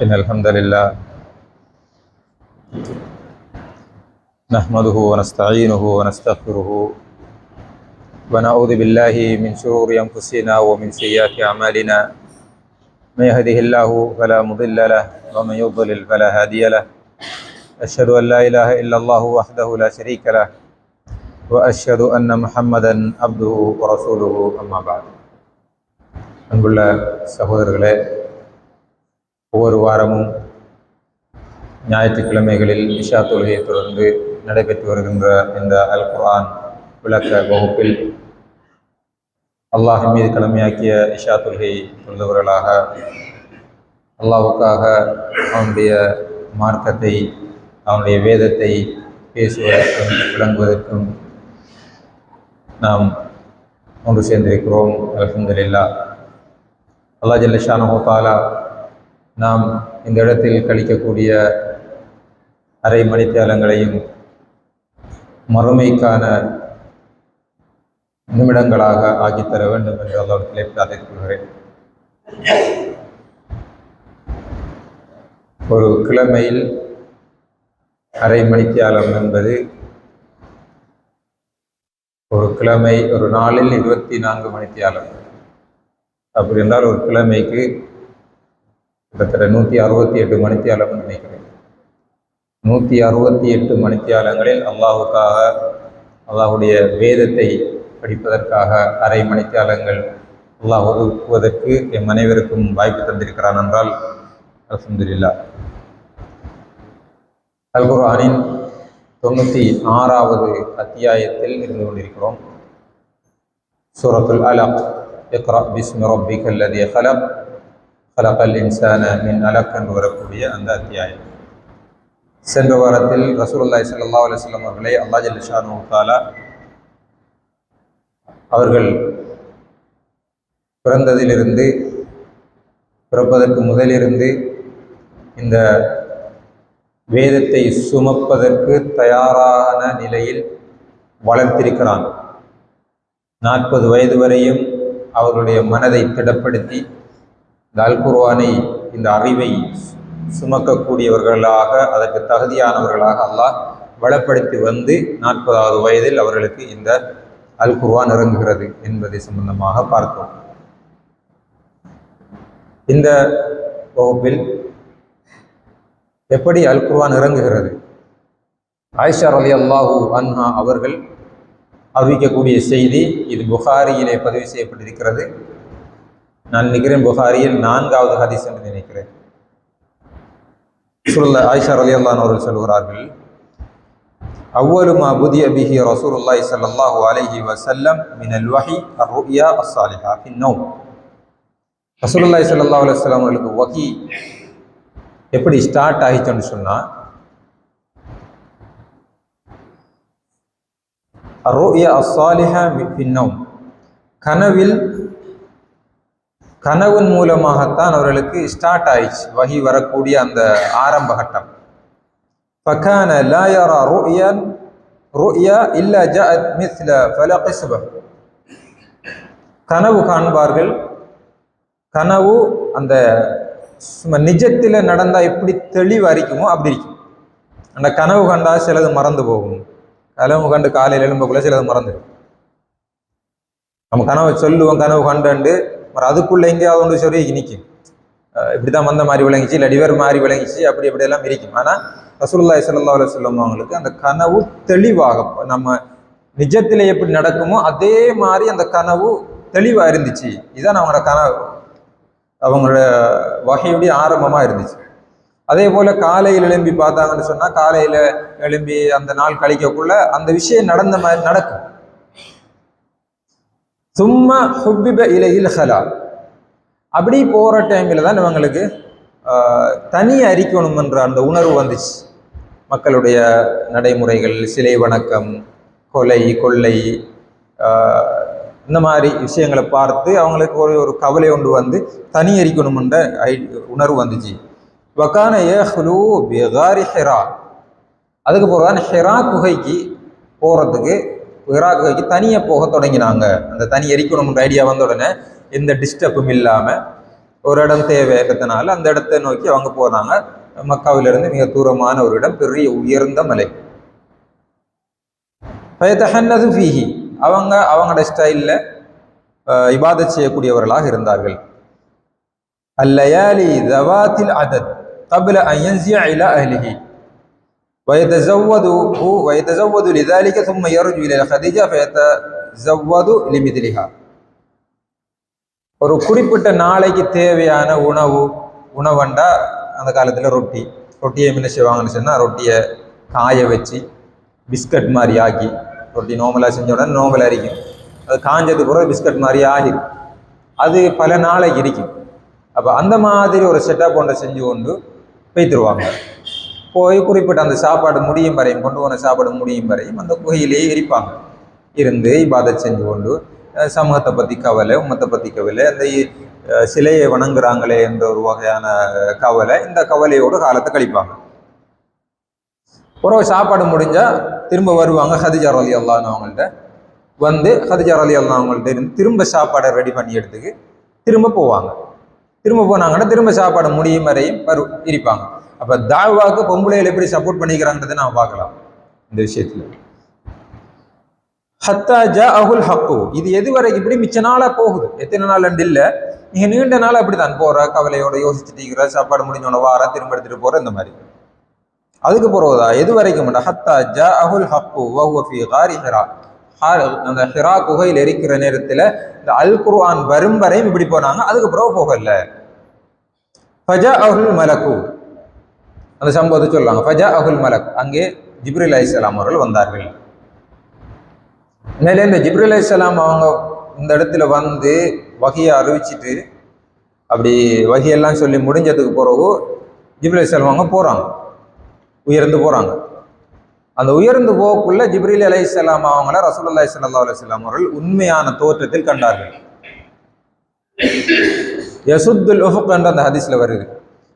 إن الحمد لله نحمده ونستعينه ونستغفره ونعوذ بالله من شرور أنفسنا ومن سيئات أعمالنا من يهده الله فلا مضل له ومن يضلل فلا هادي له أشهد أن لا إله إلا الله وحده لا شريك له وأشهد أن محمدا عبده ورسوله أما بعد அன்புள்ள சகோதரர்களே, ஒவ்வொரு வாரமும் ஞாயிற்றுக்கிழமைகளில் இஷா தொழுகையை தொடர்ந்து நடைபெற்று வருகின்ற இந்த அல் குர்ஆன் விளக்க வகுப்பில் அல்லாஹ் மீது கடமையாக்கிய இஷா தொழுகை தொழுதவர்களாக அல்லாஹ்வுக்காக அவனுடைய மார்க்கத்தை, அவனுடைய வேதத்தை பேசுவதற்கும் விளங்குவதற்கும் நாம் ஒன்று சேர்ந்திருக்கிறோம். அல்ஹம்துலில்லாஹ். அல்லாஹ் ஜல்ல ஷானஹு தஆலா நாம் இந்த இடத்தில் கழிக்கக்கூடிய அரை மணித்தியாலங்களையும் மறுமைக்கான நிமிடங்களாக ஆக்கித்தர வேண்டும் என்று அல்லாஹ்விடத்திலே பிரார்த்தித்துக் கொள்கிறேன். ஒரு கிழமையில் அரை மணித்தியாலம் என்பது ஒரு கிழமை, ஒரு நாளில் 24 மணித்தியாலம். அப்படி என்றால் ஒரு கிழமைக்கு கிட்டத்தட்ட 168 மணித்தியாலம் நினைக்கிறேன். 168 மணித்தியாலங்களில் அல்லாஹுக்காக, அல்லாஹுடைய வேதத்தை படிப்பதற்காக அரை மணித்தியாலங்கள் அல்லாஹ் ஒதுக்குவதற்கு எம் அனைவருக்கும் வாய்ப்பு தந்திருக்கிறான் என்றால் அல்ஹம்துலில்லாஹ். அல் குர்ஆனின் 96வது அத்தியாயத்தில் இருந்து கொண்டிருக்கிறோம். சூரத்துல் அலக். இக்ரா பிஸ்மி ரப்பிக்கல் லதீ ஹலக் ஹலகல் இன்சான மின் அலக் என்று வரக்கூடிய அந்த அத்தியாயம். சென்ற வாரத்தில் ரசூலுல்லாஹி ஸல்லல்லாஹு அலைஹி வஸல்லம் அவர்களை அல்லாஹ் ஜல்ல ஷானஹு தஆலா அவர்கள் பிறந்ததிலிருந்து, பிறப்பதற்கு முதலிருந்து இந்த வேதத்தை சுமப்பதற்கு தயாரான நிலையில் வளர்த்திருக்கிறான். 40 வயது வரையும் அவர்களுடைய மனதை திடப்படுத்தி இந்த அல் குர்ஆனை, இந்த அறிவை சுமக்கக்கூடியவர்களாக, அதற்கு தகுதியானவர்களாக அல்லாஹ் வளப்படுத்தி வந்து 40வது வயதில் அவர்களுக்கு இந்த அல் குர்ஆன் இறங்குகிறது என்பதை சம்பந்தமாக பார்த்தோம். இந்த வகுப்பில் எப்படி அல் குர்ஆன் இறங்குகிறது, ஆயிஷா ரலியல்லாஹு அன்ஹா அவர்கள் அறிவிக்கக்கூடிய செய்தி, இது புகாரியிலே பதிவு செய்யப்பட்டிருக்கிறது. நான் நினைக்கிறேன் புகாரியில் 4வது ஹதீஸ் என்று நினைக்கிறேன். ஆயிஷா ரலியல்லாஹு அன்ஹா அவர்கள் சொல்கிறார்கள், அவ்வலு மா புதிய பிஹி ரசூலுல்லாஹி ஸல்லல்லாஹு அலைஹி வஸல்லம் மினல் வஹி அர்-ருயா அஸ்-சாலிஹா ஃபின் நௌம். ரசூலுல்லாஹி ஸல்லல்லாஹு அலைஹி வஸல்லம் அவர்களுக்கு வஹி எப்படி ஸ்டார்ட் ஆகிச்சுன்னு சொன்னால், அர்-ருயா அஸ்-சாலிஹா ஃபின் நௌம், கனவின் மூலமாகத்தான் அவர்களுக்கு ஸ்டார்ட் ஆயிடுச்சு வஹி வரக்கூடிய அந்த ஆரம்ப கட்டம். ஃபகான லா யரா ருயா இல்லா ஜஅத் மிஸ்ல ஃபலக் சுபஹ். கனவு காண்பார்கள், கனவு அந்த நிஜத்தில் நடந்தால் எப்படி தெளிவு அறிக்குமோ அப்படி இருக்கும். அந்த கனவு கண்டா சிலது மறந்து போகும். கனவு கண்டு காலையில் எழும்பக்குள்ள சிலது மறந்துடும். நம்ம கனவை சொல்லுவோம், கனவு கண்டு அதுக்குள்ளே எங்கேயாவது ஒன்று சொல்லி நிற்கும். இப்படி தான் வந்த மாதிரி விளங்கிச்சு, இல்லை டிவர் மாதிரி விளங்கிச்சு, அப்படி எப்படியெல்லாம் இருக்கும். ஆனால் ரசூலுல்லாஹி ஸல்லல்லாஹு அலைஹி வஸல்லம் அவங்களுக்கு அந்த கனவு தெளிவாக, நம்ம நிஜத்தில் எப்படி நடக்குமோ அதே மாதிரி அந்த கனவு தெளிவாக இருந்துச்சு. இதுதான் அவங்களோட கனவு, அவங்களோட வகையுடைய ஆரம்பமாக இருந்துச்சு. அதே போல் காலையில் எழும்பி பார்த்தாங்கன்னு சொன்னால், காலையில் எழும்பி அந்த நாள் கழிக்கக்குள்ள அந்த விஷயம் நடந்த மாதிரி நடக்கும். சும்மா ஹுப்பிப இலையில் ஹலா, அப்படி போகிற டைமில் தான் இவங்களுக்கு தனி அறிக்கணுமென்ற அந்த உணர்வு வந்துச்சு. மக்களுடைய நடைமுறைகள், சிலை வணக்கம், கொலை கொள்ளை, இந்த மாதிரி விஷயங்களை பார்த்து அவங்களுக்கு ஒரு கவலை ஒன்று வந்து தனி அறிக்கணுமென்ற உணர்வு வந்துச்சு. வக்கான யஹ்லு பிகாரி ஹிரா, அதுக்கு போகிறதான் ஹிரா குகைக்கு போகிறதுக்கு, ஹிரா குகைக்கு தனியாக போக தொடங்கினாங்க. அந்த தனி எரிக்கணும்ன்ற ஐடியா வந்த உடனே எந்த டிஸ்டர்பும் இல்லாமல் ஒரு இடம் தேவைன்றதுனால அந்த இடத்தை நோக்கி அவங்க போறாங்க. மக்காவிலிருந்து மிக தூரமான ஒரு இடம், பெரிய உயர்ந்த மலை. ஃபயதஹன்னது அவங்க அவங்களோட ஸ்டைலில் இபாதத் செய்யக்கூடியவர்களாக இருந்தார்கள். அல்லயாலி தவாத்தில் அதத் قبل أن ينزع إلى أهله ويتزود لذلك ثم يرجع إلى خديجة فيتزود لمثلها. ஒரு குறிப்பிட்ட நாளைக்கு தேவையான உணவுண்டா அந்த காலத்தில் ரொட்டியை என்ன செய்வாங்கன்னு சொன்னால், ரொட்டியை காய வச்சு பிஸ்கட் மாதிரி ஆக்கி, ரொட்டி நோமலாக செஞ்ச உடனே நோமல் அரிக்கும், அது காஞ்சது கூட பிஸ்கட் மாதிரி ஆகிடும், அது பல நாளைக்கு இருக்கும். அப்போ அந்த மாதிரி ஒரு செட்டப் ஒன்றை செஞ்சு கொண்டு வைத்துருவாங்க. போய் குறிப்பிட்ட அந்த சாப்பாடு முடியும் வரையும், கொண்டு போன சாப்பாடு முடியும் வரையும் அந்த குகையிலேயே இருப்பாங்க. இருந்து இபாதத் செஞ்சு கொண்டு சமூகத்தை பற்றி கவலை, உம்மத்தை பற்றி கவலை, அந்த சிலையை வணங்குறாங்களே என்ற ஒரு வகையான கவலை, இந்த கவலையோடு காலத்தை கழிப்பாங்க. பிறகு சாப்பாடு முடிஞ்சால் திரும்ப வருவாங்க ஹதிஜா ரலியல்லாஹு அன்ஹா அவங்கள்ட்ட. வந்து ஹதிஜா ரலியல்லாஹு அன்ஹா அவங்கள்ட்ட இருந்து திரும்ப சாப்பாடை ரெடி பண்ணி எடுத்துக்கு திரும்ப போவாங்க. திரும்ப போனாங்கன்னா திரும்ப சாப்பாடு முடியும் வரையும் இருப்பாங்க. அப்போ தாவாவுக்கு பொம்பளைகள் எப்படி சப்போர்ட் பண்ணிக்கிறாங்கிறத நான் பார்க்கலாம் இந்த விஷயத்தில். ஹத்தா ஜாஅஹுல் ஹக்கு, இது எது வரைக்கும் இப்படி மிச்ச நாளாக போகுது, எத்தனை நாள் ரெண்டு இல்லை, நீங்கள் நீண்ட நாள் அப்படி தான் போகிற, கவலையோட யோசிச்சுட்டு இருக்கிற, சாப்பாடு முடிஞ்சோட வார திரும்ப எடுத்துகிட்டு போகிற, இந்த மாதிரி. அதுக்கு போகிறதா எது வரைக்கும் ஹத்தா ஜாஅஹுல் ஹக்கு வஹுவ ஃபீ காரி ஹிரா, அந்த ஹிரா குகையில் இருக்கிற நேரத்தில் இந்த அல் குர்ஆன் வரும் வரையும் இப்படி போனாங்க. அதுக்கு பிறகு போகல. ஃபஜாஅஹுல் மலக்கு, அந்த சம்பவத்தை சொல்றாங்க. ஃபஜாஅஹுல் மலக், அங்கே ஜிப்ரீல் அலைஹிஸ்ஸலாம் அவர்கள் வந்தார்கள். மேலே இந்த ஜிப்ரீல் அலைஹிஸ்ஸலாம் அவங்க இந்த இடத்துல வந்து வஹியை அறிவிச்சிட்டு அப்படி வஹியெல்லாம் சொல்லி முடிஞ்சதுக்கு பிறகு ஜிப்ரீல் அலைஹிஸ்ஸலாம் அவங்க போறாங்க, உயர்ந்து போறாங்க. அந்த உயர்ந்து போக்குள்ள ஜிப்ரீல் அலைஹிஸ்ஸலாம் அவங்கள ரசூலுல்லாஹி ஸல்லல்லாஹு அலைஹி வஸல்லம் அவர்கள் உண்மையான தோற்றத்தில் கண்டார்கள். யசுத்துல் உஃபுக் என்ற அந்த ஹதீஸ்ல வருது.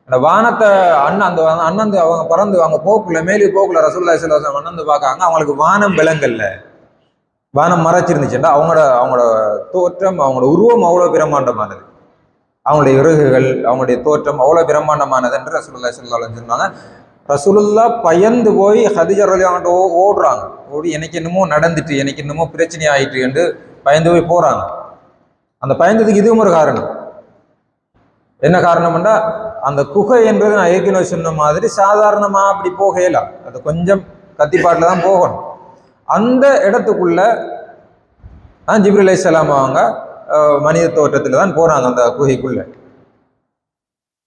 அந்த வானத்தை அண்ணந்து அவங்க பறந்து அவங்க போக்குள்ள மேலே போக்குள்ள ரசூலுல்லாஹி ஸல்லல்லாஹு அலைஹி வஸல்லம் அண்ணந்து பார்க்காங்க. அவங்களுக்கு வானம் விளங்கல்ல, வானம் மறைச்சிருந்துச்சுன்னா அவங்களோட தோற்றம், அவங்களோட உருவம் அவ்வளோ பிரம்மாண்டமானது, அவங்களுடைய இறகுகள், அவங்களுடைய தோற்றம் அவ்வளோ பிரம்மாண்டமானது என்று ரசூலுல்லாஹி ஸல்லல்லாஹு அலைஹி வஸல்லம் சொன்னாங்க. ரசூலுல்லாஹ் பயந்து போய் ஹதீஜா ரலியல்லாஹு அன்ஹா ஓடுறாங்க. ஓடி எனக்கு என்னமோ நடந்துட்டு, எனக்கு என்னமோ பிரச்சனை ஆயிட்டு என்று பயந்து போய் போறாங்க. அந்த பயந்ததுக்கு இதுவும் ஒரு காரணம். என்ன காரணம்னா, அந்த குகை என்பது நான் ஏற்கனவே சொன்ன மாதிரி சாதாரணமா அப்படி போகலாம், அது கொஞ்சம் கத்திப்பாட்டில் தான் போகணும். அந்த இடத்துக்குள்ள ஜிப்ரீல் அலைஹிஸ்ஸலாம் அவங்க மனித தோற்றத்தில் தான் போறாங்க. அந்த குகைக்குள்ள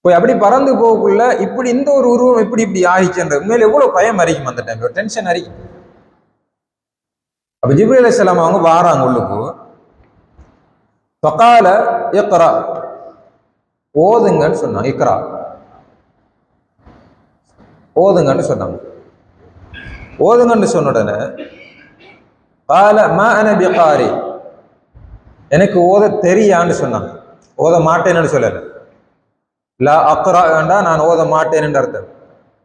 போய் அப்படி பறந்து போகக்குள்ள இப்படி இந்த ஒரு உருவம் இப்படி ஆயிடுச்சுன்ற உண்மையில எவ்வளவு பயம் அறிக்கும், அந்த டைம் டென்ஷன் அறிக்கும். அப்ப ஜிப்ரீல் அலைஹிஸ்ஸலாம் அவங்க வாராங்க உள்ளுக்கு. ஃபகால இக்ரா, ஓதுங்கன்னு சொன்னாங்க. இக்ரா, ஓதுங்கன்னு சொன்னாங்க. ஓதுங்கன்னு சொன்ன உடனே கால மா அன பிகாரி, எனக்கு ஓத தெரியான்னு சொன்னாங்க. ஓத மாட்டேன்னு சொல்லல. லா அக்ரா வேண்டா, நான் ஓத மாட்டேன் என்று அர்த்தம்.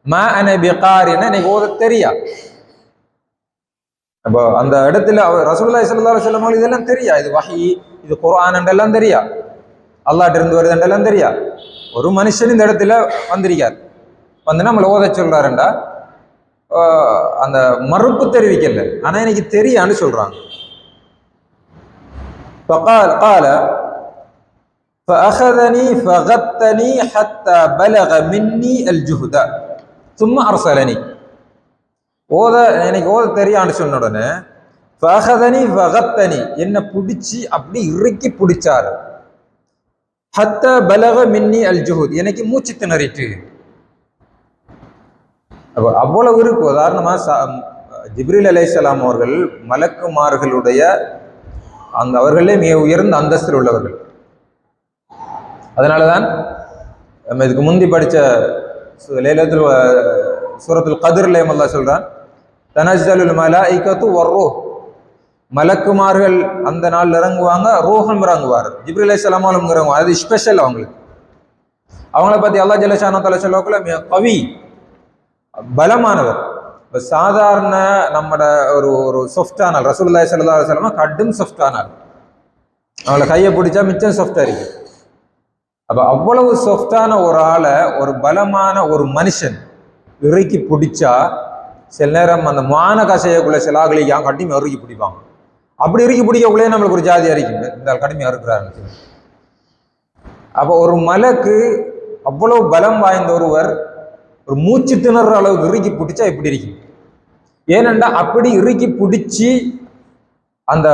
மா அன பிகாரின்னா எனக்கு ஓத தெரியா. அப்போ அந்த இடத்துல ரசூலுல்லாஹி ஸல்லல்லாஹு அலைஹி வஸல்லம் இதெல்லாம் தெரியா, இது வஹி, இது குர்ஆன் என்றெல்லாம் தெரியா, அல்லாஹ்ட்ட இருந்து வருது என்றெல்லாம் தெரியா. ஒரு மனுஷன் இந்த இடத்துல வந்திருக்கார், வந்து நம்மளை ஓத சொல்றாருண்டா அந்த மறுப்பு தெரிவிக்கல, ஆனா எனக்கு தெரியான்னு சொல்றாங்க. قال فأخذني فغتني حتى بلغ مني الجهد ثم أرسلني. ஓத எனக்கு ஓத தெரியான்னு சொன்ன உடனே فأخذني فغتني, என்ன பிடிச்சி அப்படி இறுக்கி பிடிச்சாரு. حتى بلغ مني الجهد, எனக்கு மூச்சு திணறிட்டு. அவ்வளவு இருக்கு. உதாரணமா ஜிப்ரீல் அலைஹிஸ்ஸலாம் அவர்கள் மலக்குமார்களுடைய அந்த அவர்களே மிக உயர்ந்த அந்தஸ்தில் உள்ளவர்கள். அதனாலதான் நம்ம இதுக்கு முந்தி படிச்ச லைலத்துல் சூரத்துல் கத்ர்ல அல்லாஹ் சொல்றான், தனஸ்ஸலுல் மலாயிகத்து வர்ரூஹ், மலக்குமார்கள் அந்த நாள் இறங்குவாங்க, ரூஹும் இறங்குவார், ஜிப்ரீல் அலைஹிஸ்ஸலாம் இறங்குவாங்க. அது ஸ்பெஷல் அவங்களுக்கு. அவங்கள பத்தி அல்லாஹ் ஜல்ல ஷானஹு தஆலா சொல்லக்குள்ள மிக கவி, பலமானவர். இப்போ சாதாரண நம்மட ஒரு சொஃப்டானால் ரசூலுல்லாஹி ஸல்லல்லாஹு அலைஹி வஸல்லம் கடும் சொஃப்டானால், அவங்கள கையை பிடிச்சா மிச்சம் சொஃப்டா இருக்கு. அப்ப அவ்வளவு சொஃப்டான ஒரு ஆளை, ஒரு பலமான ஒரு மனுஷன் இறுக்கி பிடிச்சா சில நேரம் அந்த மான கசையக்குள்ள சில ஆகலிக்கான் கட்டிமை இறுக்கி பிடிப்பாங்க. அப்படி இறுக்கி பிடிக்கக்குள்ளே நம்மளுக்கு ஒரு ஜாதி அறிக்கும், இந்த கடுமையாக இருக்கிறாரு. அப்போ ஒரு மலைக்கு அவ்வளவு பலம் வாய்ந்த ஒருவர் ஒரு மூச்சு திணற அளவுக்கு இறுக்கி பிடிச்சா எப்படி இருக்கும்? ஏனென்றா அப்படி இறுக்கி பிடிச்சி அந்த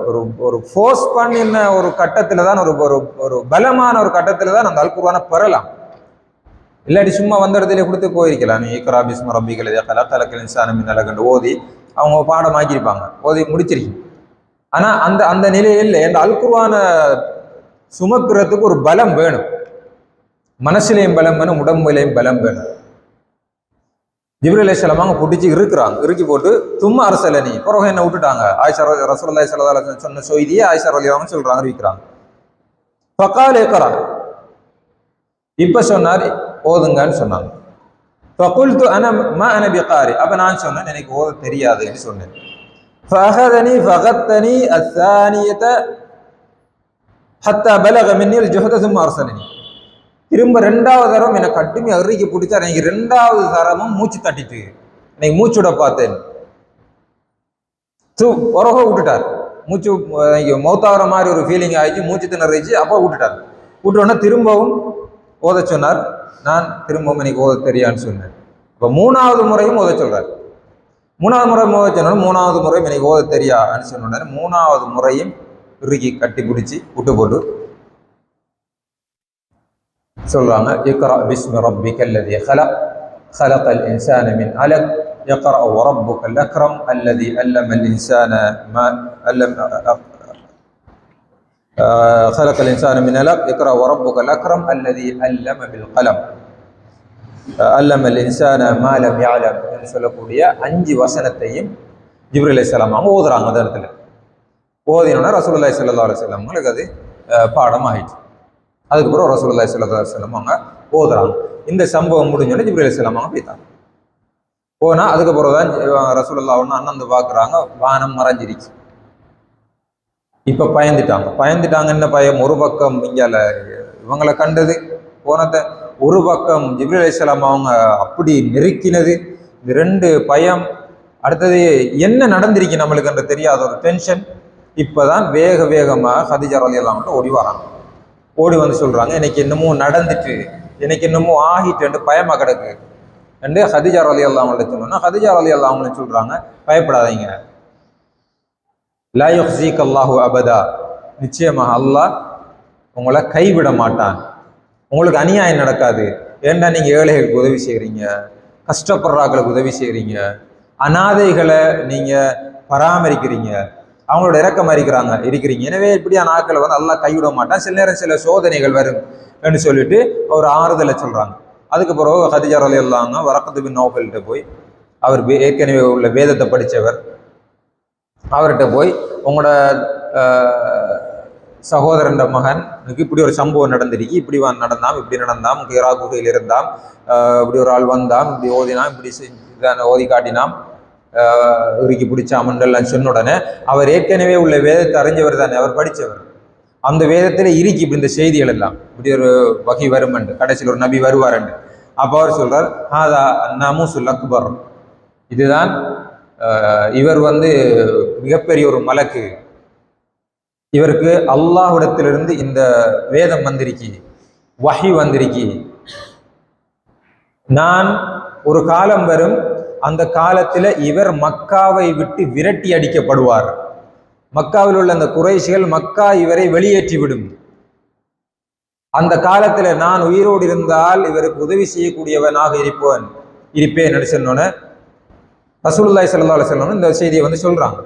ஒரு ஒரு ஃபோர்ஸ் பண்ணின ஒரு கட்டத்துல தான், ஒரு ஒரு பலமான ஒரு கட்டத்துல தான் அந்த அல்குர்ஆனை பெறலாம். இல்லாட்டி சும்மா வந்த இடத்துல கொடுத்து போயிருக்கலாம். நீ இக்ரா பிஸ்மி ரப்பிக்கல் லதீ கலக் கலக்கல் இன்சான மின் அலக் ஓதி அவங்க பாடமாக்கியிருப்பாங்க, ஓதி முடிச்சிருக்கீங்க. ஆனா அந்த அந்த நிலையில் இந்த அல்குர்ஆனை சுமக்கிறதுக்கு ஒரு பலம் வேணும். மனசுலையும் பலம் வேணும், உடம்புலையும் பலம் வேணும். ஜிப்ரீல் அலைஹிஸ்ஸலாம் அவங்க பிடிச்சி இருக்கிறாங்க, இறுக்கி போட்டு தும்மா அரசலனி பிறகு என்ன விட்டுட்டாங்க. ஆயிஷா ரசூலுல்லாஹி ஸல்லல்லாஹு அலைஹி வஸல்லம் சொன்ன செய்தியை ஆயிஷா ரலியல்லாஹு அன்ஹா சொல்றாங்க, அறிவிக்கிறாங்க. ஃபகால இக்ரா, இப்ப சொன்னார் ஓதுங்கன்னு சொன்னாங்க. ஃபகுல்து அன மா அன பிகாரி, அப்ப நான் சொன்னேன் எனக்கு ஓத தெரியாதுன்னு சொன்னேன். ஃபஅஹதனி ஃபகத்தனி அஸ்ஸானியத ஹத்தா பலக மின்னி அல்-ஜுஹத சும்ம அர்ஸலனி, திரும்ப ரெண்டாவது தரம் என்னை கட்டுமே அறுக்கி பிடிச்சா. எனக்கு ரெண்டாவது தரமும் மூச்சு தட்டிட்டு எனக்கு மூச்சுட பார்த்தேன். உறக விட்டுட்டார், மூச்சு மௌத்தாகிற மாதிரி ஒரு ஃபீலிங் ஆயிடுச்சு, மூச்சு திணறிச்சு. அப்போ விட்டுட்டார். விட்டோன்னா திரும்பவும் ஓத சொன்னார். நான் திரும்பவும் எனக்கு ஓத தெரியான்னு சொன்னேன். இப்போ மூணாவது முறையும் ஓத சொல்றார். மூணாவது முறை ஓத சொன்னாலும் மூணாவது முறையும் எனக்கு ஓத தெரியான்னு சொன்னார். மூணாவது முறையும் இறுக்கி கட்டி பிடிச்சி விட்டு போட்டு சொல்றாங்க, இக்ரா பிஸ்மி ரப்பிக்கல் லதீ கலக் கலக்கல் இன்சான மின் அலக் இக்ரா வரப்புக்கல் அக்ரம் அல்லதீ அல்லமல் இன்சான மா அல்லம் கலக்கல் இன்சான மின் அலக் இக்ரா வரப்புக்கல் அக்ரம் அல்லதீ அல்லம பில் கலம் அல்லமல் இன்சான மா லம் யஅலம் என்று சொல்லக்கூடிய 5 வசனத்தையும் ஜிப்ரீல் அலைஹிஸ்ஸலாம் அவங்க ஓதுறாங்க. அந்த இடத்துல ஓதினோன்னா ரசூலுல்லாஹி ஸல்லல்லாஹு அலைஹி வஸல்லம் அவங்களுக்கு அது பாடம் ஆயிடுச்சு. அதுக்கப்புறம் ரசூலுல்லாஹி ஸல்லல்லாஹு அலைஹி வஸல்லம் அவங்க ஓதுறாங்க. இந்த சம்பவம் முடிஞ்சோடனே ஜிப்ரீல் அலைஹிஸ்ஸலாம் அவங்க போயிட்டாங்க. போனா அதுக்கப்புறம் தான் ரசூலுல்லாஹ் ஒன்று அண்ணந்து பார்க்குறாங்க, வானம் மறைஞ்சிருச்சு. இப்போ பயந்துட்டாங்க. என்ன பயம்? ஒரு பக்கம் இங்கால இவங்களை கண்டது போனத, ஒரு பக்கம் ஜிப்ரீல் அலைஹிஸ்ஸலாம் அவங்க அப்படி நெருக்கினது. இந்த 2 பயம். அடுத்தது என்ன நடந்திருக்கு நம்மளுக்கு தெரியாத ஒரு டென்ஷன். இப்போதான் வேகமாக ஹதீஜா ரலியல்லாஹு அன்ஹா ஓடி வராங்க. ஓடி வந்து சொல்றாங்க, எனக்கு என்னமோ நடந்துட்டு, எனக்கு என்னமோ ஆகிட்டு பயமா கிடக்கு என்று ஹதீஜா ரலியல்லாஹு அன்ஹா சொன்னா, ஹதீஜா ரலியல்லாஹு அன்ஹா சொல்றாங்க, பயப்படாதீங்க, லா யுஹ்ஸீக அல்லாஹு அபதா, நிச்சயமாக அல்லாஹ் உங்களை கைவிட மாட்டான், உங்களுக்கு அநியாயம் நடக்காது. ஏன்னா நீங்க ஏழைகளுக்கு உதவி செய்கிறீங்க, கஷ்டப்படுறாங்களுக்கு உதவி செய்கிறீங்க, அனாதைகளை நீங்க பராமரிக்கிறீங்க, அவங்களோட இறக்கம் இருக்கிறீங்க. எனவே இப்படியான ஆட்களை வந்து அல்லாஹ் கைவிட மாட்டான். சில நேரம் சில சோதனைகள் வரும் என்று சொல்லிட்டு ஒரு ஆறுதலை சொல்றாங்க. அதுக்கு பிறகு ஹதீஜா ரலியல்லாஹு அன்ஹா வரக்கத் பின் நௌஃபல்கிட்ட போய், அவர் ஏற்கனவே உள்ள வேதத்தை படித்தவர், அவர்கிட்ட போய் உங்களோட சகோதரன் மகனுக்கு இப்படி ஒரு சம்பவம் நடந்திருக்கு, இப்படி நடந்தாம், ஹிரா குகையில் இருந்தாம், இப்படி ஒரு ஆள் வந்தாம், இப்படி ஓதினாம், இப்படி ஓதி காட்டினாம், இறுக்கி பிடிச்சாமண்டெல்லாம் சொன்ன உடனே அவர் ஏற்கனவே உள்ள வேதத்தை அறிஞ்சவர் தானே, அவர் படித்தவர். அந்த வேதத்தில் இறுக்கி இப்படி இந்த செய்திகள் எல்லாம் இப்படி ஒரு வகை வருமண்டு, கடைசியில் ஒரு நபி வருவாருண்டு. அப்போ அவர் சொல்றார், ஹாதா நமூசுல் அக்பர், இதுதான் இவர் வந்து மிகப்பெரிய ஒரு மலக்கு, இவருக்கு அல்லாஹ்விடத்திலிருந்து இந்த வேதம் வந்திருக்கி, வஹி வந்திருக்கி. நான் ஒரு காலம் வரும், அந்த காலத்தில் இவர் மக்காவை விட்டு விரட்டி அடிக்கப்படுவார். மக்காவில் உள்ள அந்த குறைஷிகள் மக்கா இவரை வெளியேற்றி விடும். அந்த காலத்தில் நான் உயிரோடு இருந்தால் இவருக்கு உதவி செய்யக்கூடியவனாக இருப்பேன் சொன்னோன்னே ரசூலுல்லாஹி ஸல்லல்லாஹு அலைஹி வஸல்லம் இந்த செய்தியை வந்து சொல்றாங்க.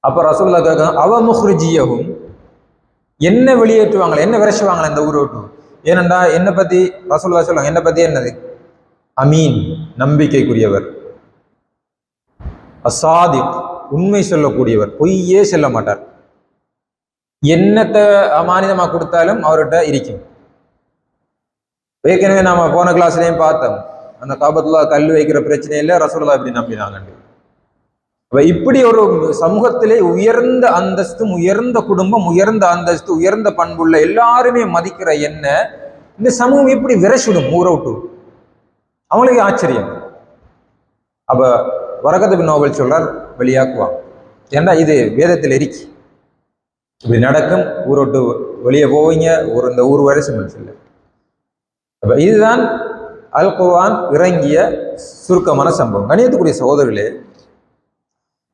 அப்போ ரசூலுல்லாஹ் கேட்காங்க, அவ முஹ்ரிஜியஹும், என்ன வெளியேற்றுவாங்களே, என்ன விரசுவாங்களே இந்த ஊரை விட்டு? ஏனென்றா என்னை பத்தி ரசூலுல்லாஹ் சொல்லுவாங்க, என்னை பத்தி என்னது? அமீன், நம்பிக்கைக்குரியவர், அசாதிக், உண்மை சொல்லக்கூடியவர், பொய்யே சொல்ல மாட்டார், என்னத்தை அமானிதமாக கொடுத்தாலும் அவர்கிட்ட இருக்கும். ஏற்கனவே நாம போன கிளாஸ்லையும் பார்த்தோம், அந்த காபத்துல்லா கல் வைக்கிற பிரச்சனையில ரசூலுல்லாஹ் இப்படி நம்பினாங்க. இப்படி ஒரு சமூகத்திலே உயர்ந்த அந்தஸ்தும் உயர்ந்த குடும்பம் உயர்ந்த அந்தஸ்து உயர்ந்த பண்புள்ள எல்லாருமே மதிக்கிற என்ன இந்த சமூகம் எப்படி விரசிடும் ஊரை விட்டு? அவங்களுக்கு ஆச்சரியம். அப்ப வரகத் பின் நௌஃபல் சொல்றார், வெளியாக்குவாங்க. ஏன்னா இது வேதத்தில் இருக்கி இப்படி நடக்கும், ஊரை விட்டு வெளியே போவீங்க, இந்த ஊர் வரை இல்லை. அப்ப இதுதான் அல் குர்ஆன் இறங்கிய சுருக்கமான சம்பவம். கணியத்துக்குரிய சகோதரர்களே,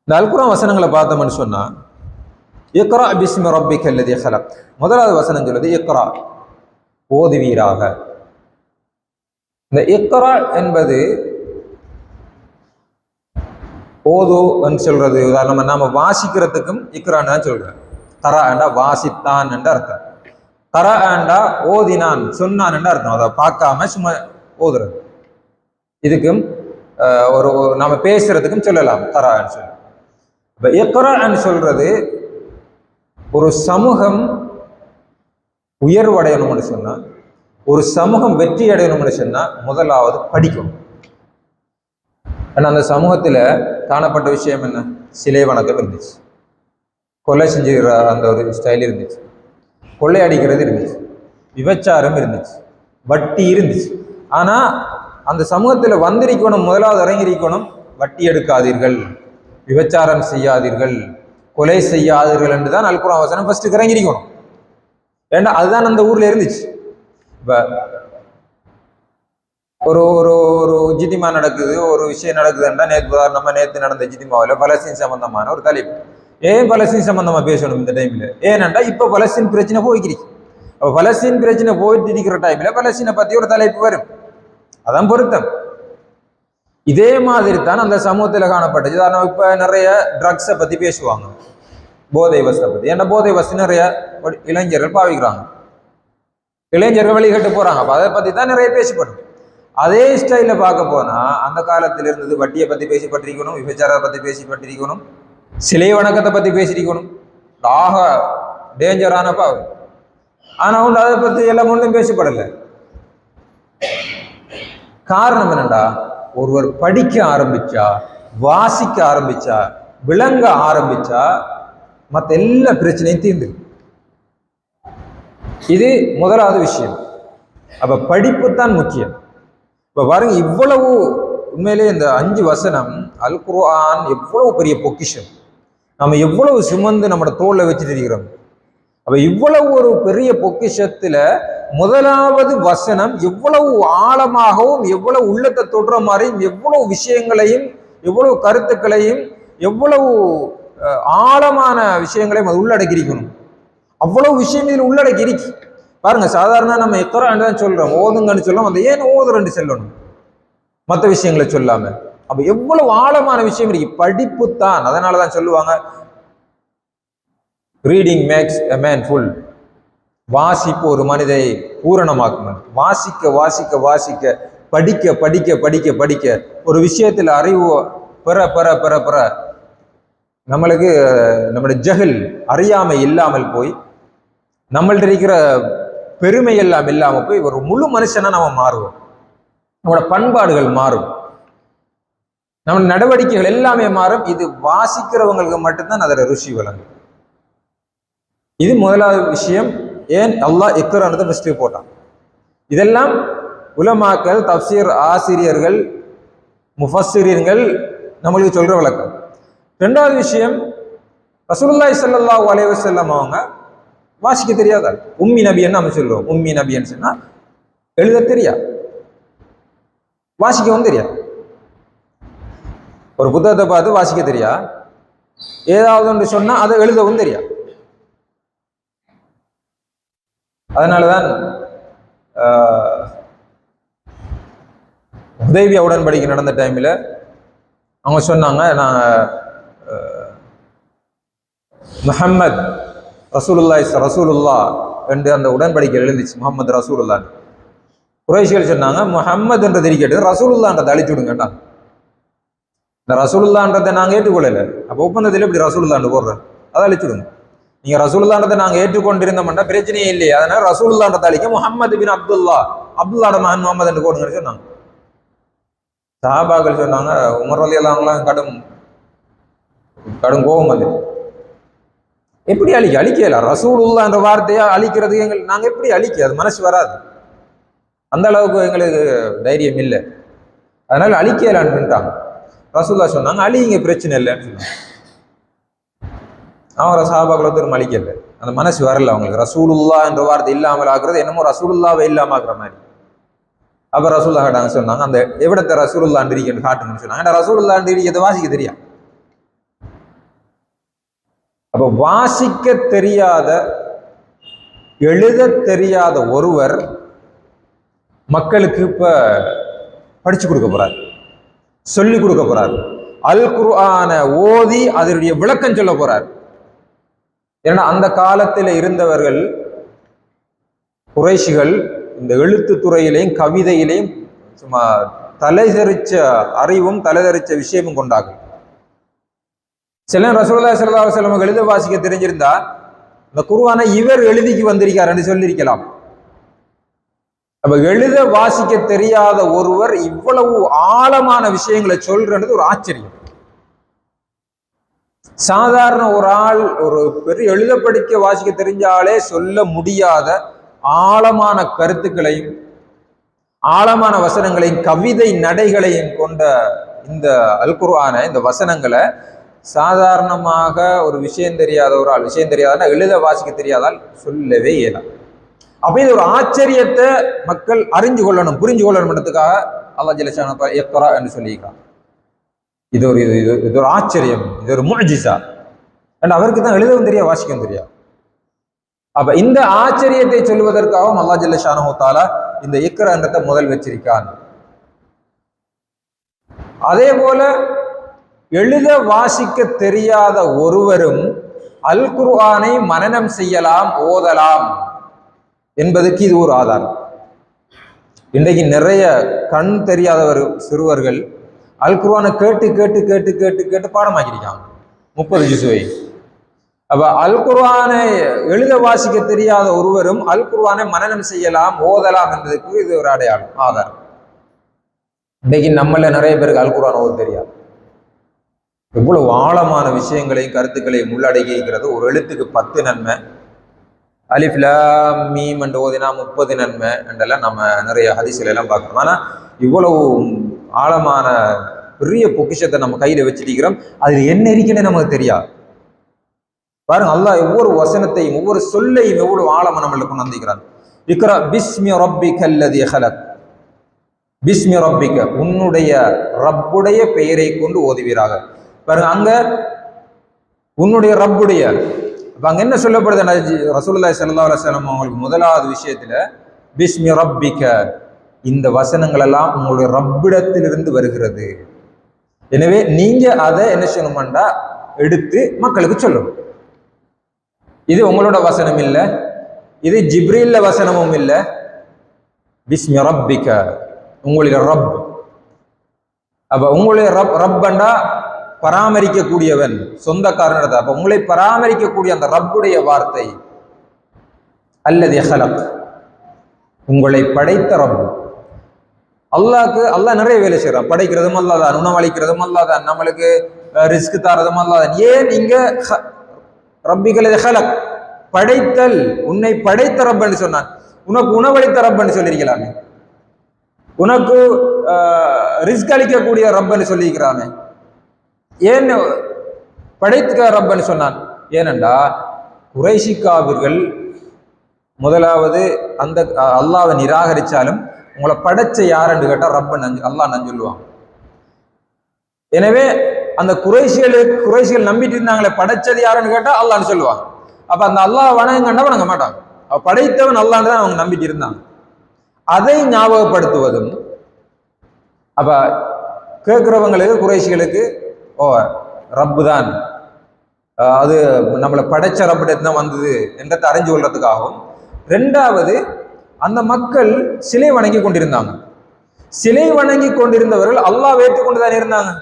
இந்த அல் குர்ஆன் வசனங்களை பார்த்தோம்னு சொன்னா, இக்ரா பிஸ்மி ரப்பிக்கல் லதீ ஹலக், முதலாவது வசனம் சொல்லுது இக்ரா, ஓதுவீராக. இந்த இக்ரா என்பது ஓதுன்னு சொல்றது. உதாரணமா நாம வாசிக்கிறதுக்கும் இக்ரான்னு தான் சொல்றேன். கரா என்றா வாசித்தான் என்ற அர்த்தம், கரா என்றா ஓதினான் சொன்னான் என்ற அர்த்தம். அதை பார்க்காம சும்மா ஓதுறது. இதுக்கும் ஒரு நாம பேசுறதுக்கும் சொல்லலாம் கரான்னு சொல்லி. இப்ப இக்ரான்னு சொல்றது ஒரு சமூகம் உயர்வடையணும்னு சொன்னா, ஒரு சமூகம் வெற்றி அடையணும்னு சொன்னா முதலாவது படிக்கணும். ஏன்னா அந்த சமூகத்துல காணப்பட்ட விஷயம் என்ன? சிலை வணக்கம் இருந்துச்சு, கொலை செஞ்சுக்கிற அந்த ஒரு ஸ்டைல் இருந்துச்சு, கொள்ளையடிக்கிறது இருந்துச்சு, விபச்சாரம் இருந்துச்சு, வட்டி இருந்துச்சு. ஆனா அந்த சமூகத்துல வந்திருக்கணும், முதலாவது இறங்கியிருக்கணும், வட்டி எடுக்காதீர்கள், விபச்சாரம் செய்யாதீர்கள், கொலை செய்யாதீர்கள் என்று தான் அல் குர்ஆன் வசனம் ஃபர்ஸ்ட் இறங்கியிருக்கணும். ஏன்னா அதுதான் அந்த ஊர்ல இருந்துச்சு. இப்ப ஒரு ஒரு ஒரு ஜிதிமா நடக்குது, ஒரு விஷயம் நடக்குதுன்னா, நேற்று நடந்த ஜிதிமாவில் பலஸ்தீன் சம்பந்தமான ஒரு தலைப்பு. ஏன் பலஸ்தீன் சம்பந்தமா பேசணும் இந்த டைம்ல? ஏனென்றா இப்ப பலஸ்தீன் பிரச்சனை போய்க்கிறீங்க. அப்ப பலஸ்தீன் பிரச்சனை போயிட்டு இருக்கிற டைம்ல பலஸ்தீனை பத்தி ஒரு தலைப்பு வரும், அதான் பொருத்தம். இதே மாதிரி தான் அந்த சமூகத்துல காணப்பட்டது. இப்ப நிறைய ட்ரக்ஸை பத்தி பேசுவாங்க, போதை வசத்தை பத்தி. ஏன்னா போதை வசதி நிறைய இளைஞர்கள் பாவிக்கிறாங்க, இளைஞர்கள் வழிகட்டு போறாங்க. அப்ப அதை பத்தி தான் நிறைய பேசப்படும். அதே ஸ்டைல பார்க்க போனா அந்த காலத்தில் இருந்தது வட்டியை பத்தி பேசிப்பட்டிருக்கணும், விபச்சாரத்தை பத்தி பேசிப்பட்டிருக்கணும், சிலை வணக்கத்தை பத்தி பேசியிருக்கணும். ஆக டேஞ்சரான பாவம். ஆனா ஒன்று அதை பத்தி எல்லாம் ஒன்றும் பேசப்படலை. காரணம் என்னண்டா, ஒருவர் படிக்க ஆரம்பிச்சா, வாசிக்க ஆரம்பிச்சா, விளங்க ஆரம்பிச்சா மற்ற எல்லா பிரச்சனையும் தீர்ந்து. இது முதலாவது விஷயம். அப்ப படிப்பு தான் முக்கியம். இப்ப பாருங்க, இவ்வளவு உண்மையிலே இந்த 5 வசனம் அல் குர்ஆன் எவ்வளவு பெரிய பொக்கிஷம், நம்ம எவ்வளவு சுமந்து நம்மளோட தோல்ல வச்சுட்டு இருக்கிறோம். அப்ப இவ்வளவு ஒரு பெரிய பொக்கிஷத்துல முதலாவது வசனம் எவ்வளவு ஆழமாகவும் எவ்வளவு உள்ளத்தை தொடுற மாதிரியும் எவ்வளவு விஷயங்களையும் எவ்வளவு கருத்துக்களையும் எவ்வளவு ஆழமான விஷயங்களையும் அது உள்ளடக்கி இருக்கணும். அவ்வளவு விஷயம் இதில் உள்ளடக்கி இருக்கு. பாருங்க, சாதாரண நம்ம இக்ரான்னு தான் சொல்றோம், ஓதுங்கன்னு சொல்றோம். அந்த ஏன் ஓதுறன்னு சொல்லணும் மற்ற விஷயங்களை சொல்லாம? அப்ப எவ்வளவு ஆழமான விஷயம் இருக்கு. படிப்பு தான். அதனாலதான் சொல்லுவாங்க, reading makes a man full. வாசிப்பு ஒரு மனிதை பூரணமாக்கும். வாசிக்க வாசிக்க வாசிக்க, படிக்க படிக்க படிக்க படிக்க, ஒரு விஷயத்துல அறிவு பெற பெற பெற பெற நம்மளுக்கு நம்மளுடைய ஜஹல் அறியாமை இல்லாமல் போய், நம்மள்ட்ட இருக்கிற பெருமை எல்லாம் இல்லாம போய் ஒரு முழு மனுஷனா நம்ம மாறுவோம். நம்மளோட பண்பாடுகள் மாறும், நம்ம நடவடிக்கைகள் எல்லாமே மாறும். இது வாசிக்கிறவங்களுக்கு மட்டும்தான் அதோட ருசி வழங்கும். இது முதலாவது விஷயம். ஏன் அல்லாஹ் இக்ரானதை ஃபர்ஸ்ட் போட்டான்? இதெல்லாம் உலமாக்கள், தப்சீர் ஆசிரியர்கள், முஃபஸ்ஸிரீன்கள் நம்மளுக்கு சொல்ற விளக்கம். ரெண்டாவது விஷயம், ரசூலுல்லாஹி ஸல்லல்லாஹு அலைஹி வஸல்லம் அவங்க வாசிக்க தெரியாதா? உம்மி நபின்னு நம்ம சொல்லுவோம். உம்மி நபின்னு சொன்னா எழுத தெரியாது, வாசிக்கவும் தெரியாது. ஒரு புத்தகத்தை பார்த்து வாசிக்க தெரியா, ஏதாவது ஒன்று சொன்னா அதை எழுதவும் தெரியாது. அதனாலதான் ஹுதைபியா உடன்படிக்கை நடந்த டைம்ல அவங்க சொன்னாங்க, நான் முஹம்மத் ரசூலுல்லா என்று அந்த உடன்படிக்கை எழுந்துச்சு, முகமது ரசூலுல்லா. குறைஷிகள் சொன்னாங்க, முஹம்மது என்றது இருக்கட்டும், ரசூலுல்லான்றதை அழிச்சு விடுங்கட்டா. இந்த ரசூலுல்லான்றதை நாங்கள் ஏற்றுக்கொள்ளல. அப்போ ஒப்பந்தத்தில் எப்படி ரசூலுல்லான்னு போடுறேன், அதை அழிச்சு விடுங்க. நீங்க ரசூலுல்லான்றதை நாங்கள் ஏற்றுக்கொண்டிருந்தோம்னா பிரச்சனையே இல்லையே. அதனால ரசூலுல்லான்றதை அழிக்க முஹம்மது பின் அப்துல்லாட மகன் முகமது என்று போடுங்கன்னு சொன்னாங்க. சஹாபாக்கள் சொன்னாங்க, உமர் ரலியல்லாஹு அன்ஹு கடும் கடும் கோபம் வந்து எப்படி அழிக்கலாம் ரசூலுல்லாஹ் என்ற வார்த்தையா அழிக்கிறது நாங்கள் எப்படி அழிக்க அது மனசு வராது, அந்த அளவுக்கு எங்களுக்கு தைரியம் இல்லை. அதனால அழிக்கலான்ட்டாங்க. ரசூலுல்லாஹ் சொன்னாங்க அழிங்க பிரச்சனை இல்லைன்னு சொன்னாங்க. அவரை சஹாபாக்கள் ஒருத்தரும் அழிக்கல, அந்த மனசு வரல அவங்களுக்கு. ரசூலுல்லாஹ் என்ற வார்த்தை இல்லாமல் ஆக்குறது என்னமோ ரசூலுல்லாவை இல்லாம ஆக்குற மாதிரி. அப்ப ரசூலுல்லாஹ் கேட்டாங்க, சொன்னாங்க அந்த எவிடத்தை ரசூலுல்லாஹ் இருக்கன்னு காட்டுங்கன்னு சொன்னாங்க. ரசூலுல்லாஹ் இருக்கிறத வாசிக்க தெரியும். அப்ப வாசிக்க தெரியாத எழுத தெரியாத ஒருவர் மக்களுக்கு இப்ப படிச்சு கொடுக்க போறார், சொல்லி கொடுக்க போறார். அல் குர்ஆன ஓதி அதனுடைய விளக்கம் சொல்ல போறார். ஏன்னா அந்த காலத்தில் இருந்தவர்கள் குறைஷிகள் இந்த எழுத்து துறையிலையும் கவிதையிலையும் சும்மா தலைதெறிச்ச அறிவும் தலைதெறிச்ச விஷயமும் கொண்டார்கள். சில ரசூலுல்லாஹி ஸல்லல்லாஹு அலைஹி வஸல்லம் எழுத வாசிக்க தெரிஞ்சிருந்தா இந்த குர்ஆனை இவர் எழுதிக்கு வந்திருக்காருன்னு சொல்லியிருக்கலாம். அப்ப எழுத வாசிக்க தெரியாத ஒருவர் இவ்வளவு ஆழமான விஷயங்களை சொல்றது ஒரு ஆச்சரியம். சாதாரண ஒரு ஆள் ஒரு பெரிய எழுத படிக்க வாசிக்க தெரிஞ்சாலே சொல்ல முடியாத ஆழமான கருத்துக்களையும் ஆழமான வசனங்களையும் கவிதை நடைகளையும் கொண்ட இந்த அல் குர்ஆனை, இந்த வசனங்களை சாதாரணமாக ஒரு விஷயம் தெரியாத ஒரு ஆள், விஷயம் தெரியாதா எழுத வாசிக்க தெரியாதால் சொல்லவே இயலாம். அப்ப இது ஒரு ஆச்சரியத்தை மக்கள் அறிஞ்சு கொள்ளணும், புரிஞ்சு கொள்ளணும்ன்றதுக்காக அல்லாஹ் ஜல்ல ஷானஹு இக்ரா என்று சொல்லியிருக்கான். இது ஒரு ஆச்சரியம், இது ஒரு முஅஜிஸா. அவருக்கு தான் எழுதவும் தெரியாது வாசிக்கவும் தெரியாது. அப்ப இந்த ஆச்சரியத்தை சொல்வதற்காகவும் அல்லாஹ் ஜல்ல ஷானஹு தஆலா இந்த இக்ரா என்றதை முதல் வச்சிருக்கான். அதே போல எழுத வாசிக்க தெரியாத ஒருவரும் அல் குர்ஆனை மனனம் செய்யலாம், ஓதலாம் என்பதற்கு இது ஒரு ஆதாரம். இன்றைக்கு நிறைய கண் தெரியாதவர் சிறுவர்கள் அல் குர்ஆனை கேட்டு கேட்டு கேட்டு கேட்டு கேட்டு பாடமாக்கிருக்காங்க 30 ஜுசுவை. அப்ப அல் குர்ஆனை எழுத வாசிக்க தெரியாத ஒருவரும் அல் குர்ஆனை மனனம் செய்யலாம், ஓதலாம் என்பதற்கு இது ஒரு அடையாளம், ஆதாரம். இன்றைக்கு நம்மள நிறைய பேருக்கு அல் குர்ஆன் ஓத தெரியாது. எவ்வளவு ஆழமான விஷயங்களையும் கருத்துக்களையும் உள்ளடக்கி இருக்கிறது. ஒரு எழுத்துக்கு 10 நன்மை, அலிஃப் லாம் மீம் என்று ஓதினா 30 நன்மை என்றெல்லாம் நம்ம நிறைய ஹதீஸ்ல எல்லாம் பார்க்கிறோம். ஆனா இவ்வளவு ஆழமான பெரிய பொக்கிஷத்தை நம்ம கையில வச்சிருக்கிறோம், அது என்ன இருக்குன்னு நமக்கு தெரியாது. பாருங்க, அல்லாஹ் ஒவ்வொரு வசனத்தையும் ஒவ்வொரு சொல்லையும் எவ்வளவு ஆழமா நம்மளுக்கு கொண்டு வந்திருக்கிறான். இக்ரா பிஸ்மி ரப்பிக்கல் லதீ ஹலக், பிஸ்மி ரப்பிக்க, உன்னுடைய ரப்புடைய பெயரை கொண்டு ஓதுவீராக. பாருங்க, அங்க உன்னுடைய ரப்புடைய, அங்க என்ன சொல்லப்படுது? ரசூலுல்லாஹி ஸல்லல்லாஹு அலைஹி வஸல்லம் அவங்களுக்கு முதலாவது விஷயத்துல பிஸ்மி ரப்பிக்க, இந்த வசனங்கள் எல்லாம் உங்களுடைய ரப்பிடத்திலிருந்து வருகிறது. எனவே நீங்க அதை என்ன செய்யணும்டா எடுத்து மக்களுக்கு சொல்லணும். இது உங்களோட வசனம் இல்லை, இது ஜிப்ரீல்ல வசனமும் இல்லை. பிஸ்மி ரப்பிக்க, உங்களுடைய ரப். அப்ப உங்களுடைய ரப்பண்டா பராமரிக்கக்கூடியவன், சொந்தக்காரன். அப்ப உங்களை பராமரிக்கக்கூடிய அந்த ரப்புடைய வார்த்தை அல்லது ஹலக், உங்களை படைத்த ரப்பு. அல்லாஹ் நிறைய வேலை செய்யறான். படைக்கிறதும் அல்லாதான், உணவளிக்கிறதும் அல்லாதான், நம்மளுக்கு ரிஸ்க் தாரதும் அல்லாதான். ஏன் இங்க ரப்பிகள் ஹலக், படைத்தல், உன்னை படைத்த ரப்பன்னு சொன்னான். உனக்கு உணவளித்த ரப்பன்னு சொல்லியிருக்கலாமே, உனக்கு ரிஸ்க் அளிக்கக்கூடிய ரப்பன்னு சொல்லியிருக்கிறாமே. ஏன் படைத்துக்க ரப்பன்னு சொன்னான்? ஏனென்றா குறைஷிக்காவிர்கள் முதலாவது அந்த அல்லாவை நிராகரிச்சாலும் உங்களை படைச்ச யாருன்னு கேட்டா ரப்பன் அல்லாஹ் நான் சொல்லுவாங்க. எனவே அந்த குறைஷிகள் நம்பிட்டு இருந்தாங்களே, படைச்சது யாருன்னு கேட்டா அல்லான்னு சொல்லுவாங்க. அப்ப அந்த அல்லாஹ் வணங்கண்டா வணங்க மாட்டாங்க, படைத்தவன் அல்லான்னு தான் அவங்க நம்பிட்டு இருந்தாங்க. அதை ஞாபகப்படுத்துவதும், அப்ப கேட்கிறவங்களுக்கு குறைஷிகளுக்கு ஓ ரப்பு தான், அது நம்மளை படைச்ச ரப்பிடத்து தான் வந்தது என்றதை அறிஞ்சு கொள்றதுக்காகவும். ரெண்டாவது, அந்த மக்கள் சிலை வணங்கி கொண்டிருந்தாங்க. சிலை வணங்கி கொண்டிருந்தவர்கள் அல்லாஹ் ஏற்றுக்கொண்டு தான் இருந்தாங்க.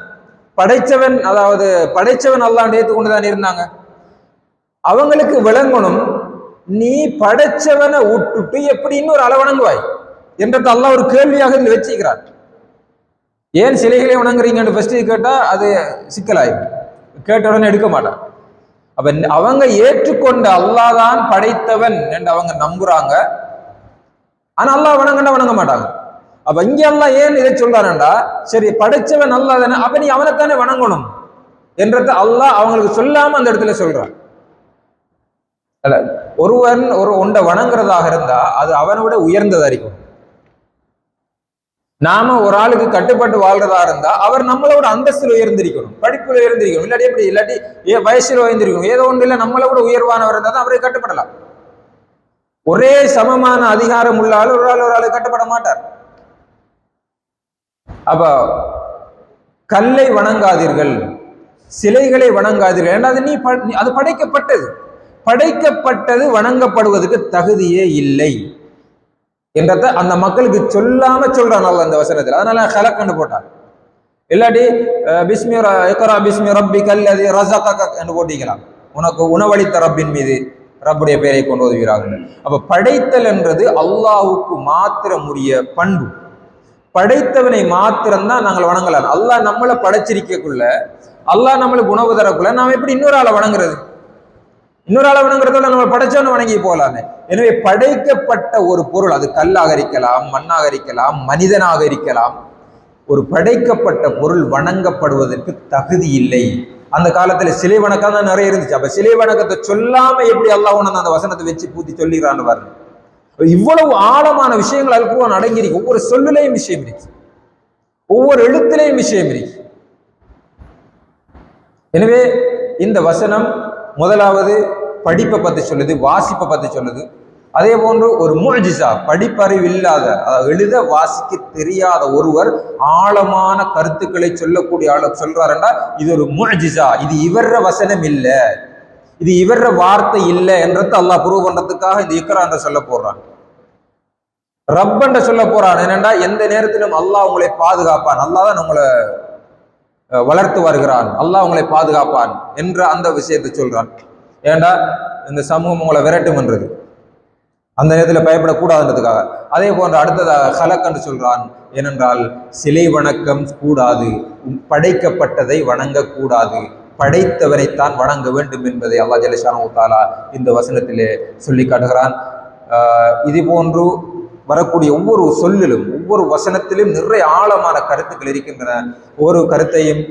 படைச்சவன், அதாவது படைச்சவன் அல்லாஹ் ஏற்றுக்கொண்டு தான் இருந்தாங்க. அவங்களுக்கு விளங்கணும், நீ படைச்சவனை விட்டுட்டு எப்படி இன்னொரு அளவு வணங்குவாய் என்றது அல்லாஹ் ஒரு கேள்வியாக இதில் வச்சுக்கிறார். ஏன் சிலைகளை வணங்குறீங்கன்னு ஃபர்ஸ்ட் கேட்டா அது சிக்கலாயிடும். கேட்ட உடனே எடுக்க மாட்டாங்க. அப்ப அவங்க ஏற்றுக்கொண்ட அல்லாஹ் தான் படைத்தவன் என்று அவங்க நம்புறாங்க. ஆனா அல்லாஹ் வணங்க மாட்டாங்க. அப்ப இங்க அல்லாஹ் ஏன் இதை சொல்றாருண்டா, சரி படைச்சவன் அல்லாஹ் தானே, அப்ப நீ அவனைத்தானே வணங்கணும் என்றது அல்லாஹ் அவங்களுக்கு சொல்லாம அந்த இடத்துல சொல்றான். அல்ல, ஒருவன் ஒரு ஒன்றை வணங்குறதாக இருந்தா அது அவனை விட உயர்ந்ததா இருக்கும். நாம ஒரு ஆளுக்கு கட்டுப்பட்டு வாழ்றதா இருந்தா அவர் நம்மளோட அந்தஸ்துல உயர்ந்திருக்கணும், படிப்புல உயர்ந்திருக்கணும், இல்லாட்டி எப்படி இல்லாட்டி வயசுல உயர்ந்திருக்கணும். ஏதோ ஒன்று இல்லை, நம்மளை விட உயர்வானவர் இருந்தால் தான் அவரை கட்டுப்படலாம். ஒரே சமமான அதிகாரம் உள்ள ஆள் ஒரு ஆளுக்கு கட்டுப்பட மாட்டார். அப்ப கல்லை வணங்காதீர்கள், சிலைகளை வணங்காதீர்கள். ஏன்னா அது படைக்கப்பட்டது வணங்கப்படுவதற்கு தகுதியே இல்லை என்றத அந்த மக்களுக்கு சொல்லாம சொல்றான் அந்த வசனத்தில். அதனால ஹலக்கண்டு போட்டான். இல்லாட்டி பிஸ்மி ரப்பிக்கல் அல்லதி ரஸகக என்று போட்டிக்கலாம், உனக்கு உணவளித்த ரப்பின் மீது ரப்புடைய பெயரை கொண்டு ஓதுவீராக. அப்ப படைத்தல் என்றது அல்லாஹ்வுக்கு மாத்திரம் உரிய பண்பு. படைத்தவனை மாத்திரம்தான் நாங்கள் வணங்கலாம். அல்லாஹ் நம்மளை படைச்சிருக்கக்குள்ள, அல்லாஹ் நம்மளுக்கு உணவு தரக்குள்ள நாம் எப்படி இன்னொரு ஆளை வணங்குறது? இன்னொரு ஆளை வணங்குறதோட நம்ம படைச்சவனை வணங்கி போகலாமே. எனவே படைக்கப்பட்ட ஒரு பொருள், அது கல்லாக இருக்கலாம், மண்ணாக இருக்கலாம், மனிதனாக இருக்கலாம், ஒரு படைக்கப்பட்ட பொருள் வணங்கப்படுவதற்கு தகுதி இல்லை. அந்த காலத்துல சிலை வணக்கம் தான் நிறைய இருந்துச்சு. அப்ப சிலை வணக்கத்தை சொல்லாம எப்படி அல்லாஹ் அந்த வசனத்தை வச்சு பூத்தி சொல்லிடுறான்னு பாருங்க. இவ்வளவு ஆழமான விஷயங்கள் அல்குர்ஆன் அடங்கியிருக்கு. ஒவ்வொரு சொல்லுலையும் விஷயம் இருக்கு, ஒவ்வொரு எழுத்திலையும் விஷயம் இருக்கு. எனவே இந்த வசனம் முதலாவது படிப்பை பத்தி சொல்லுது, வாசிப்பை பத்தி சொல்லுது. அதே போன்று ஒரு முஅ்ஜிஸா, படிப்பறிவு இல்லாத, எழுத வாசிக்க தெரியாத ஒருவர் ஆழமான கருத்துக்களை சொல்லக்கூடிய ஆள சொல்றாருன்னா இது ஒரு முஅ்ஜிஸா, இது இவர வசனம் இல்லை, இது இவர வார்த்தை இல்லை என்றது அல்லாஹ் ப்ரூவ் பண்றதுக்காக இந்த இக்ரா என்ற சொல்ல போடுறான். ரப் என்ற சொல்ல போறான். என்னண்டா எந்த நேரத்திலும் அல்லாஹ் உங்களை பாதுகாப்பான், அல்லாஹ் தான் உங்களை வளர்த்து வருகிறான், அல்லாஹ் உங்களை பாதுகாப்பான் என்ற அந்த விஷயத்தை சொல்றான். ஏண்டா இந்த சமூகம் உங்களை விரட்டும்ன்றது, அந்த நேரத்தில் பயப்படக்கூடாதுன்றதுக்காக. அதே போன்ற அடுத்ததாக ஹலக் என்று சொல்றான். ஏனென்றால் சிலை வணக்கம் கூடாது, படைக்கப்பட்டதை வணங்கக்கூடாது, படைத்தவரைத்தான் வணங்க வேண்டும் என்பதை அல்லாஹ் ஜல்ல ஷானஹு வ தஆலா இந்த வசனத்திலே சொல்லி காட்டுகிறான். இது போன்று வரக்கூடிய ஒவ்வொரு சொல்லிலும் ஒவ்வொரு வசனத்திலும் நிறைய ஆழமான கருத்துக்கள் இருக்கின்றன. ஒவ்வொரு கருத்தையும்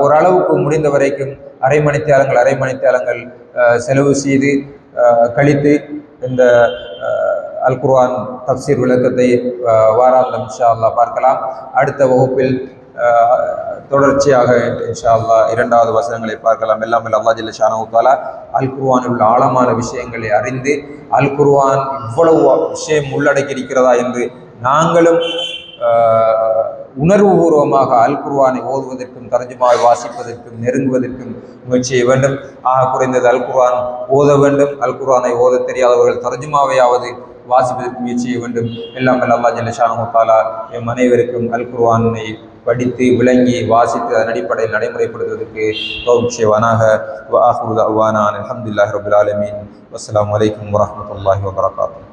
ஓரளவுக்கு முடிந்த வரைக்கும் அரை மணித்தியாலங்கள் செலவு செய்து கழித்து இந்த அல்குர்ஆன் தஃப்சீர் விளக்கத்தை வாராந்தம் இன்ஷா அல்லாஹ் பார்க்கலாம். அடுத்த வகுப்பில் தொடர்ச்சியாக இன்ஷா அல்லாஹ் இரண்டாவது வசனங்களை பார்க்கலாம். எல்லாம் அல்லாஹ் ஜல்ல ஷானஹு வ தஆலா அல்குர்ஆனில் உள்ள ஆழமான விஷயங்களை அறிந்து, அல்குர்ஆன் இவ்வளவு விஷயம் உள்ளடக்கி இருக்கிறதா என்று நாங்களும் உணர்வுபூர்வமாக அல்குர்ஆனை ஓதுவதற்கும் தர்ஜுமாவை வாசிப்பதற்கும் நெருங்குவதற்கும் முயற்சி செய்ய வேண்டும். குறைந்தது அல்குர்ஆன் ஓத வேண்டும். அல்குர்ஆனை ஓத தெரியாதவர்கள் தர்ஜுமாவையாவது வாசிப்பதற்கு முயற்சி செய்ய வேண்டும். எல்லாம் அல்லாஹ் ஜல்ல ஷானஹு வ தஆலா எம் அனைவருக்கும் அல்குர்ஆனை படித்து விளங்கி வாசித்து அதன் அடிப்படையில் நடைமுறைப்படுத்துவதற்கு தௌஃபீக் செய்வானாக. வ ஆகிரு தஅவானா அல்ஹம்துலில்லாஹி ரப்பில் ஆலமீன். வஸ்ஸலாமு அலைக்கும் வரஹ்மத்துல்லாஹி வபரகாத்துஹு.